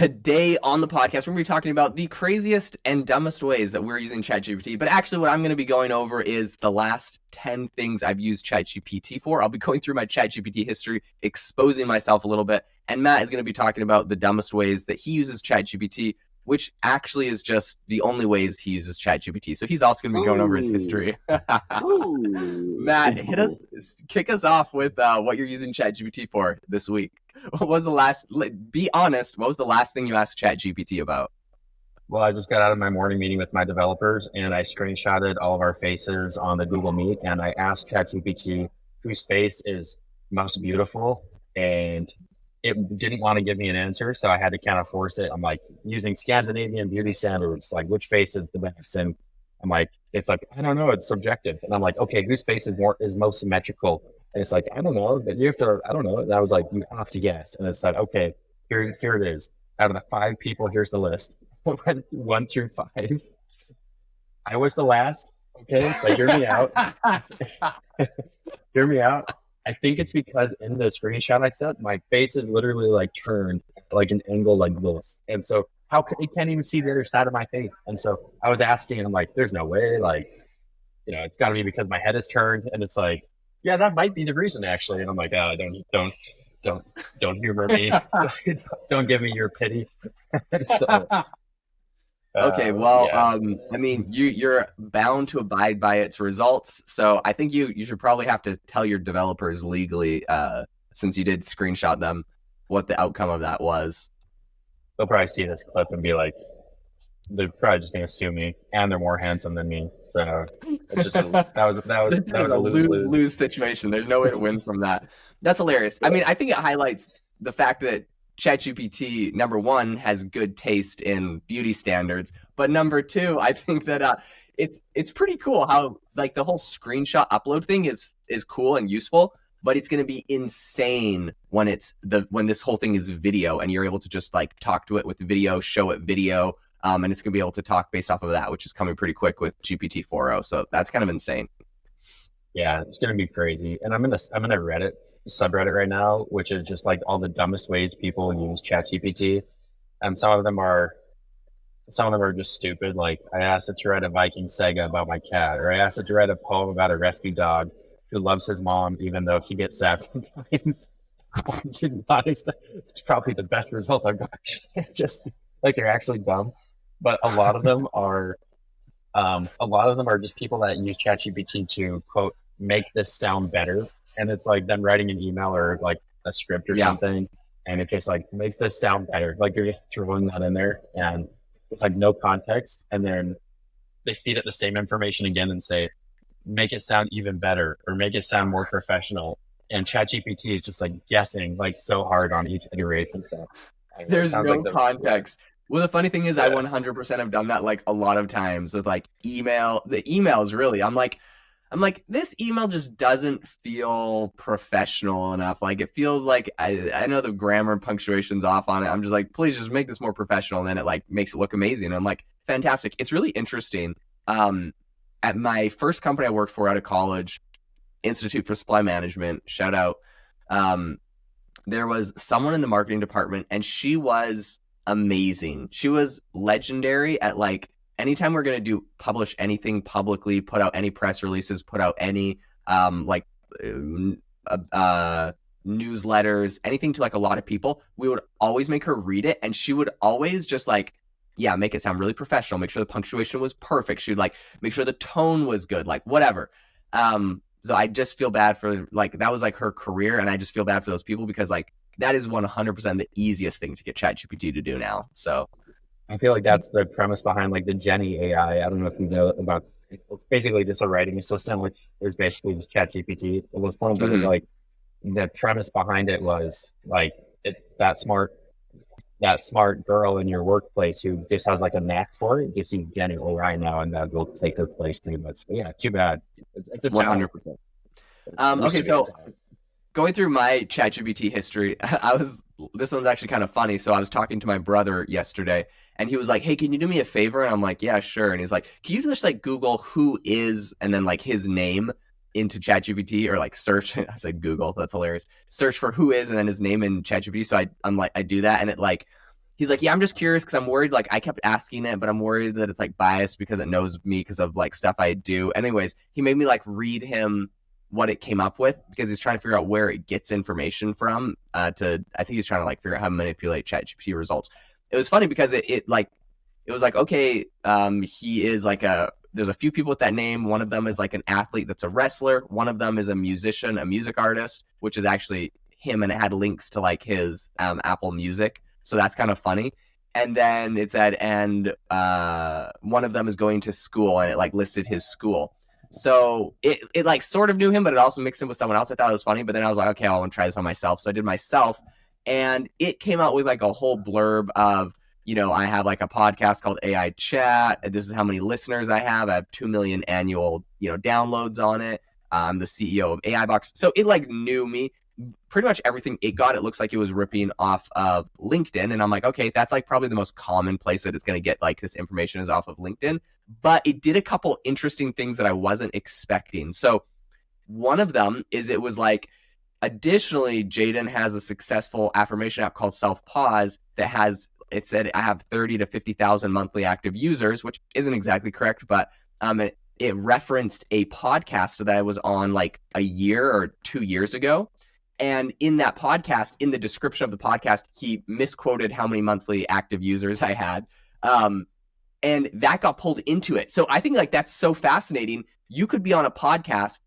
Today on the podcast, we're going to be talking about the craziest and dumbest ways that we're using ChatGPT. But actually, what I'm going to be going over is the last 10 things I've used ChatGPT for. I'll be going through my ChatGPT history, exposing myself a little bit. And Matt is going to be talking about the dumbest ways that he uses ChatGPT, which actually is just the only ways he uses ChatGPT. So he's also going to be going over his history. Matt, kick us off with what you're using ChatGPT for this week. What was the last, be honest, what was the last thing you asked ChatGPT about? Well, I just got out of my morning meeting with my developers and I screenshotted all of our faces on the Google Meet and I asked ChatGPT whose face is most beautiful, and it didn't want to give me an answer. So I had to kind of force it. I'm like, using Scandinavian beauty standards, like which face is the best? And I'm like, it's like, I don't know, it's subjective. And I'm like, okay, whose face is most symmetrical? And it's like, I don't know, but you have to, I don't know. And I was like, you have to guess. And it said, okay, here it is. Out of the 5 people, here's the list. 1 through 5. I was the last. Okay, but hear me out. Hear me out. I think it's because in the screenshot I sent, my face is literally like turned like an angle like this. And so it can't even see the other side of my face. And so I was asking, and I'm like, there's no way, like, it's gotta be because my head is turned. And it's like, yeah, that might be the reason actually. And I'm like, don't humor me. Don't give me your pity. So, okay, well, yeah. I mean, you're bound to abide by its results. So I think you should probably have to tell your developers legally, since you did screenshot them, what the outcome of that was. They'll probably see this clip and be like, they're probably just going to sue me, and they're more handsome than me. So it's just that was a lose situation. There's no way to win from that. That's hilarious. I mean, I think it highlights the fact that ChatGPT, number one, has good taste in beauty standards, but number two, I think that it's pretty cool how like the whole screenshot upload thing is cool and useful, but it's going to be insane when this whole thing is video and you're able to just like talk to it with video, show it video. And it's going to be able to talk based off of that, which is coming pretty quick with GPT 4.0. So that's kind of insane. Yeah, it's going to be crazy. And I'm in a Reddit subreddit right now, which is just like all the dumbest ways people use ChatGPT. And some of them are just stupid. Like I asked it to write a Viking saga about my cat, or I asked it to write a poem about a rescue dog who loves his mom, even though she gets sad sometimes. To be honest, it's probably the best result I've got. Just like they're actually dumb. But a lot of them are just people that use ChatGPT to quote make this sound better, and it's like them writing an email or like a script or something, and it's just like make this sound better. Like you're just throwing that in there, and it's like no context, and then they feed it the same information again and say make it sound even better or make it sound more professional. And ChatGPT is just like guessing like so hard on each iteration. So there's no context. Well, the funny thing is, I 100% have done that like a lot of times with like email. The emails really, I'm like, this email just doesn't feel professional enough. Like it feels like I know the grammar and punctuation's off on it. I'm just like, please just make this more professional. And then it like makes it look amazing. And I'm like, fantastic. It's really interesting. At my first company I worked for out of college, Institute for Supply Management, shout out. There was someone in the marketing department and she was amazing. She was legendary at like anytime we're going to publish anything publicly, put out any press releases, put out any newsletters, anything to like a lot of people, we would always make her read it, and she would always just like, yeah, make it sound really professional, make sure the punctuation was perfect. She'd like make sure the tone was good, like whatever. So I just feel bad for like, that was like her career. And I just feel bad for those people because like that is 100% the easiest thing to get ChatGPT to do now. So I feel like that's the premise behind like the Jenny AI. I don't know if you know about, it's basically just a writing assistant, which is basically just ChatGPT. It was one, but like the premise behind it was like, it's that smart girl in your workplace who just has like a knack for it. Just use Jenny AI now, and that will take her place too. But yeah, too bad. It's a 100%. Okay, so going through my ChatGPT history, this one's actually kind of funny. So I was talking to my brother yesterday, and he was like, "Hey, can you do me a favor?" And I'm like, "Yeah, sure." And he's like, "Can you just like Google who is and then like his name into ChatGPT, or like search?" I said Google. That's hilarious. Search for who is and then his name in ChatGPT. So I do that, and it like he's like, yeah, I'm just curious because I'm worried. Like, I kept asking it, but I'm worried that it's like biased because it knows me because of like stuff I do. Anyways, he made me like read him what it came up with because he's trying to figure out where it gets information from. I think he's trying to like figure out how to manipulate ChatGPT results. It was funny because it was like, okay, he is like there's a few people with that name. One of them is like an athlete that's a wrestler. One of them is a musician, a music artist, which is actually him, and it had links to like his Apple Music. So that's kind of funny. And then it said, and one of them is going to school, and it like listed his school. So it like sort of knew him, but it also mixed him with someone else. I thought it was funny, but then I was like, okay, I want to try this on myself. So I did myself, and it came out with like a whole blurb of, I have like a podcast called AI Chat. This is how many listeners I have. I have 2 million annual, downloads on it. I'm the CEO of AI Box. So it like knew me. Pretty much everything it got, it looks like it was ripping off of LinkedIn. And I'm like, okay, that's like probably the most common place that it's going to get like this information is off of LinkedIn. But it did a couple interesting things that I wasn't expecting. So one of them is it was like, additionally, Jaden has a successful affirmation app called Self Pause that has, it said I have 30 to 50,000 monthly active users, which isn't exactly correct, but it referenced a podcast that I was on like a year or 2 years ago. And in that podcast, in the description of the podcast, he misquoted how many monthly active users I had. And that got pulled into it. So I think like that's so fascinating. You could be on a podcast,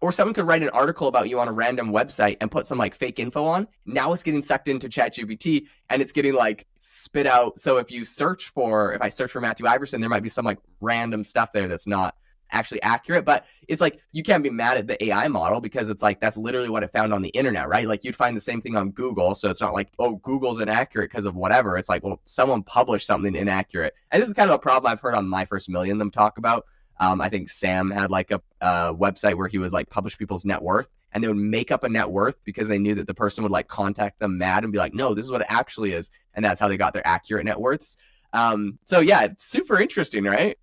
or someone could write an article about you on a random website and put some like fake info on. Now it's getting sucked into ChatGPT and it's getting like spit out. So if I search for Matthew Iverson, there might be some like random stuff there that's not actually accurate. But it's like, you can't be mad at the AI model because it's like, that's literally what it found on the internet, right? Like you'd find the same thing on Google. So it's not like, oh, Google's inaccurate because of whatever. It's like, well, someone published something inaccurate. And this is kind of a problem I've heard on My First Million them talk about. I think Sam had like a website where he was like publish people's net worth, and they would make up a net worth because they knew that the person would like contact them mad and be like, no, this is what it actually is. And that's how they got their accurate net worths. So yeah, it's super interesting, right?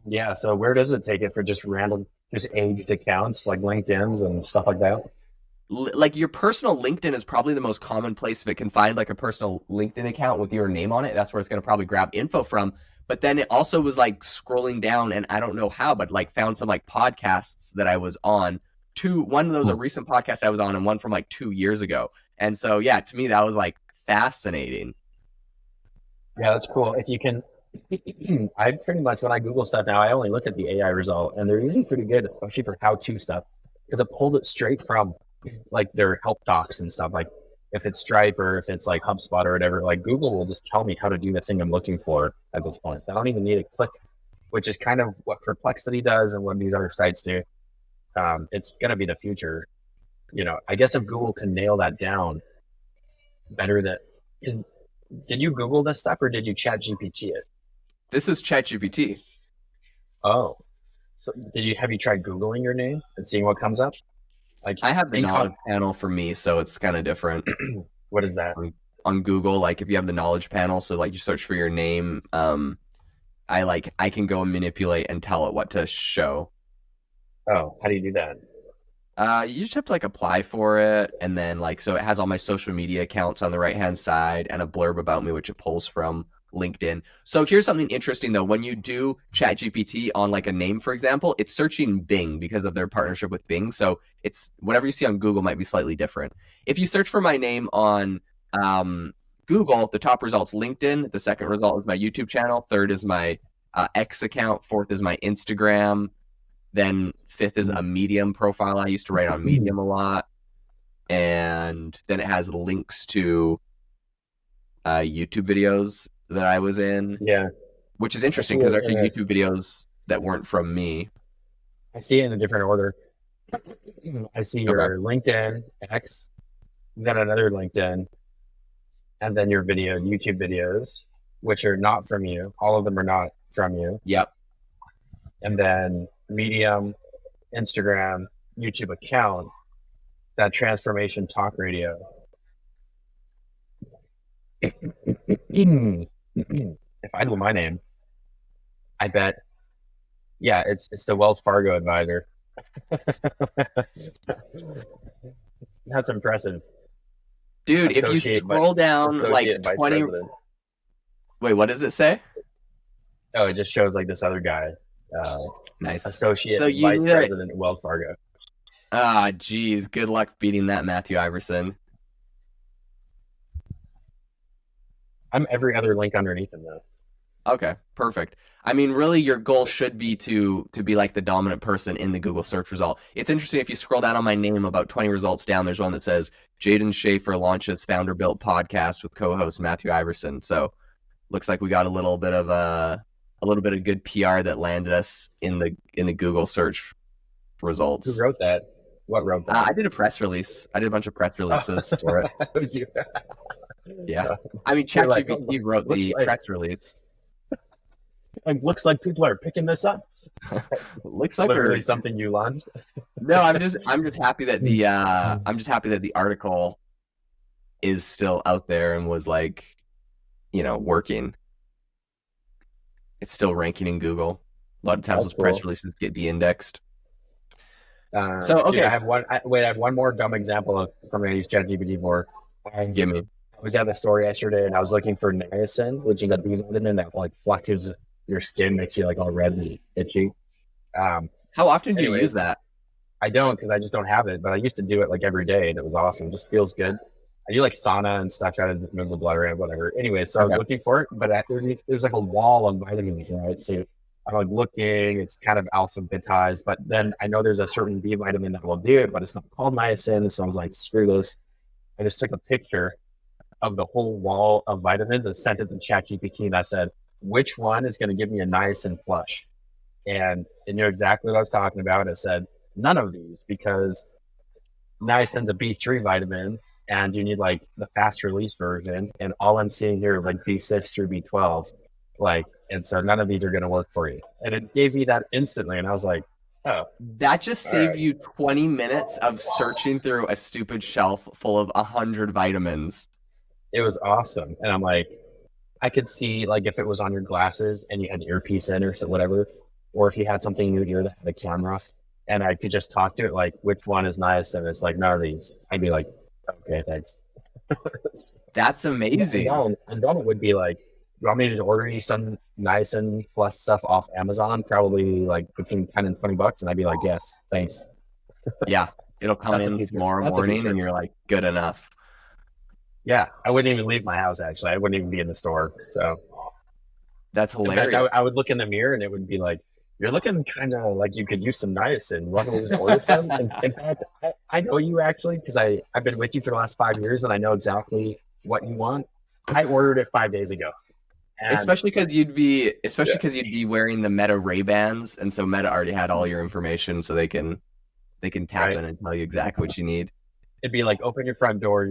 Yeah. So where does it take it for just random, just aged accounts like LinkedIn's and stuff like that? Like your personal LinkedIn is probably the most common place. If it can find like a personal LinkedIn account with your name on it, that's where it's going to probably grab info from. But then it also was like scrolling down, and I don't know how, but like found some like podcasts that I was on. One of those a recent podcast I was on, and one from like 2 years ago. And so yeah, to me that was like fascinating. Yeah, that's cool. If you can, I pretty much, when I Google stuff now, I only look at the AI result, and they're usually pretty good, especially for how-to stuff, because it pulls it straight from like their help docs and stuff. Like if it's Stripe or if it's like HubSpot or whatever, like Google will just tell me how to do the thing I'm looking for at this point. So I don't even need to click, which is kind of what Perplexity does and what these other sites do. It's going to be the future. I guess if Google can nail that down better, because did you Google this stuff or did you chat GPT it? This is ChatGPT. Oh, so have you tried Googling your name and seeing what comes up? Like I have the knowledge panel for me, so it's kind of different. What is that? On Google, like if you have the knowledge panel, so like you search for your name, I can go and manipulate and tell it what to show. Oh, how do you do that? You just have to like apply for it, and then like, so it has all my social media accounts on the right hand side and a blurb about me, which it pulls from LinkedIn. So here's something interesting though. When you do ChatGPT on like a name, for example, it's searching Bing because of their partnership with Bing. So it's whatever you see on Google might be slightly different. If you search for my name on Google, the top result's LinkedIn. The second result is my YouTube channel. Third is my X account. Fourth is my Instagram. Then fifth is a Medium profile. I used to write on Medium a lot. And then it has links to YouTube videos that I was in. Yeah. Which is interesting because there's actually YouTube videos that weren't from me. I see it in a different order. I see your LinkedIn, X, then another LinkedIn, and then your YouTube videos, which are not from you. All of them are not from you. Yep. And then Medium, Instagram, YouTube account, that Transformation Talk Radio. If I knew my name, I bet, yeah, it's the Wells Fargo advisor. That's impressive. Dude, if you scroll down like associate vice 20, president. wait, what does it say? Oh, it just shows like this other guy, uh, Nice. associate So you vice need a, president at Wells Fargo. geez, good luck beating that, Matthew Iverson. I'm every other link underneath him though. Okay, perfect. I mean, really, your goal should be to be like the dominant person in the Google search result. It's interesting if you scroll down on my name about 20 results down, there's one that says Jaden Schaefer launches Founder Built podcast with co-host Matthew Iverson. So looks like we got a little bit of good PR that landed us in the Google search results. Who wrote that? What wrote that? I did a press release. I did a bunch of press releases for it. It was you. Yeah. I mean, ChatGPT wrote the press release. Like, looks like people are picking this up. Looks like literally something you launched. No, I'm just happy that the article is still out there and was like, working. It's still ranking in Google. A lot of times those press releases get de-indexed. So okay, dude, I have one more dumb example of something I use ChatGPT for. Give me. I was at the store yesterday and I was looking for niacin, which is a B vitamin that like flushes your skin, makes you like all red and itchy. How often do you use that? I don't, because I just don't have it, but I used to do it like every day and it was awesome. It just feels good. I do like sauna and stuff, try to move the blood around, whatever. Anyway, so I was looking for it, but there's like a wall of vitamins, right? So I'm like looking, it's kind of alphabetized, but then I know there's a certain B vitamin that will do it, but it's not called niacin. So I was like, screw this. I just took a picture of the whole wall of vitamins and sent it to ChatGPT, and I said, which one is going to give me a niacin flush? And it knew exactly what I was talking about. It said, none of these, because niacin's a B3 vitamin and you need like the fast release version. And all I'm seeing here is like B6 through B12. And so none of these are going to work for you. And it gave me that instantly. And I was like, oh. That just saved you 20 minutes of searching through a stupid shelf full of 100 vitamins. It was awesome. And I'm like, I could see like if it was on your glasses and you had the earpiece in or whatever, or if you had something in your ear that had a camera, and I could just talk to it like, which one is niacin? It's like, none of these. I'd be like, okay, thanks. That's amazing. And then it would be like, you want me to order you some niacin plus stuff off Amazon, probably like between 10 and 20 bucks? And I'd be like, yes, thanks. Yeah, it'll come in tomorrow morning and you're like, good enough. Yeah, I wouldn't even leave my house, actually. I wouldn't even be in the store. So that's hilarious. In fact, I would look in the mirror and it would be like, you're looking kind of like you could use some niacin. Want to just order some? In fact, I know you actually, because I've been with you for the last 5 years and I know exactly what you want. I ordered it 5 days ago. Especially because you'd be wearing the Meta Ray-Bans, and so Meta already had all your information, so they can tap in and tell you exactly what you need. It'd be like, open your front door.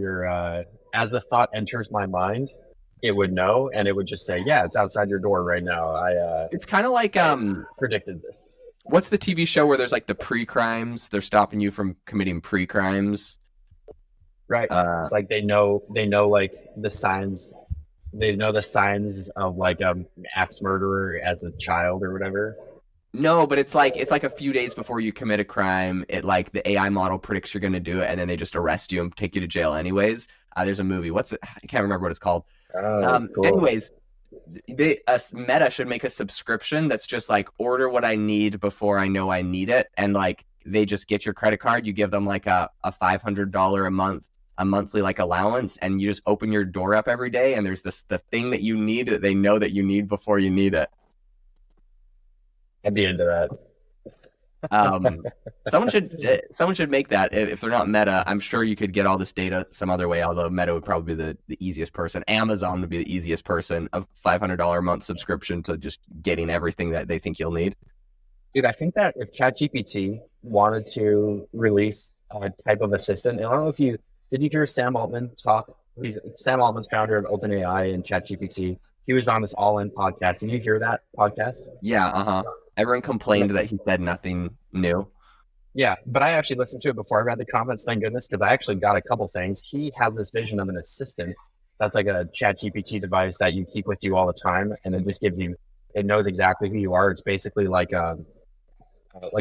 As the thought enters my mind, it would know, and it would just say, yeah, it's outside your door right now. It's kind of like predicted this. What's the TV show where there's like the pre-crimes? They're stopping you from committing pre-crimes. Right. It's like they know like the signs. They know the signs of like axe murderer as a child or whatever. No, but it's like a few days before you commit a crime. It like the AI model predicts you're going to do it, and then they just arrest you and take you to jail anyways. There's a movie. I can't remember what it's called. Cool. Anyways, Meta should make a subscription that's just like, order what I need before I know I need it, and like they just get your credit card. You give them like a $500 a monthly like allowance, and you just open your door up every day, and there's the thing that you need that they know that you need before you need it. I'd be into that. Someone should make that. If they're not Meta, I'm sure you could get all this data some other way, although Meta would probably be the easiest person. Amazon would be the easiest person. A $500 a month subscription to just getting everything that they think you'll need. Dude, I think that if ChatGPT wanted to release a type of assistant, and I don't know if did you hear Sam Altman talk? Sam Altman's founder of OpenAI and ChatGPT. He was on this All In podcast. Did you hear that podcast? Yeah, Everyone complained that he said nothing new. Yeah, but I actually listened to it before I read the comments, thank goodness, because I actually got a couple things. He has this vision of an assistant that's like a ChatGPT device that you keep with you all the time, and it just it knows exactly who you are. It's basically like a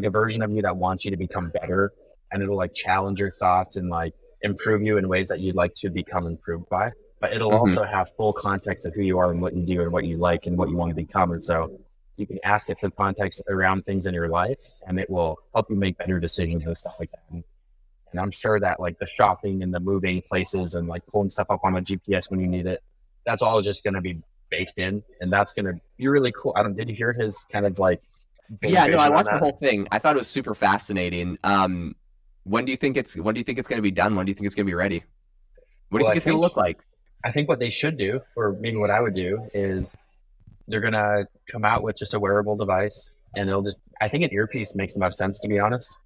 version of you that wants you to become better, and it'll like challenge your thoughts, and like improve you in ways that you'd like to become improved by. But it'll Hmm. also have full context of who you are and what you do and what you like and what you want to become. And so you can ask it for context around things in your life, and it will help you make better decisions and stuff like that. And I'm sure that like the shopping and the moving places and like pulling stuff up on a GPS when you need it, that's all just going to be baked in, and that's going to be really cool. I don't. Did you hear his kind of like big Yeah, no, I vision on watched the that? whole thing. I thought it was super fascinating. When do you think it's going to be done? When do you think it's going to be ready? What do you Well, think it's going to look like? I think what they should do, or maybe what I would do, is they're gonna come out with just a wearable device, and it'll just. I think an earpiece makes the most sense, to be honest.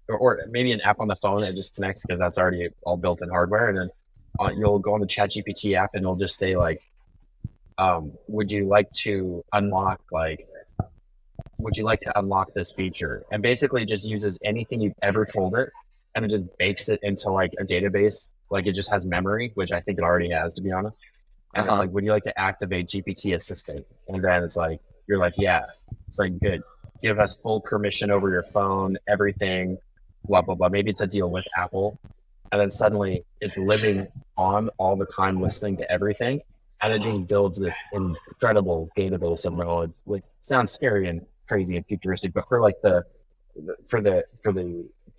Or maybe an app on the phone that just connects because that's already all built in hardware, and then you'll go on the ChatGPT app and it'll just say like, "Would you like to unlock like would you like to unlock this feature?" And basically just uses anything you've ever told it and it just bakes it into like a database. Like it just has memory, which I think it already has, to be honest. And it's Uh-huh. like, would you like to activate GPT Assistant? And then it's like, you're like, yeah. It's like, good. Give us full permission over your phone, everything, blah, blah, blah. Maybe it's a deal with Apple. And then suddenly it's living on all the time, listening to everything. And it just builds this incredible database of knowledge, which sounds scary and crazy and futuristic, but for like the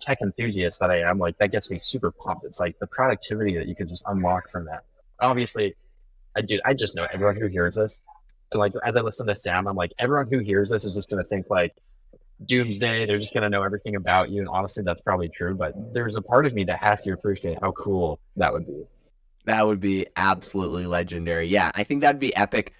tech enthusiast that I am, like that gets me super pumped. It's like the productivity that you can just unlock from that. Obviously, I just know everyone who hears this, and like as I listen to Sam, I'm like, everyone who hears this is just gonna think like doomsday. They're just gonna know everything about you, and honestly, that's probably true. But there's a part of me that has to appreciate how cool that would be. That would be absolutely legendary. Yeah, I think that'd be epic.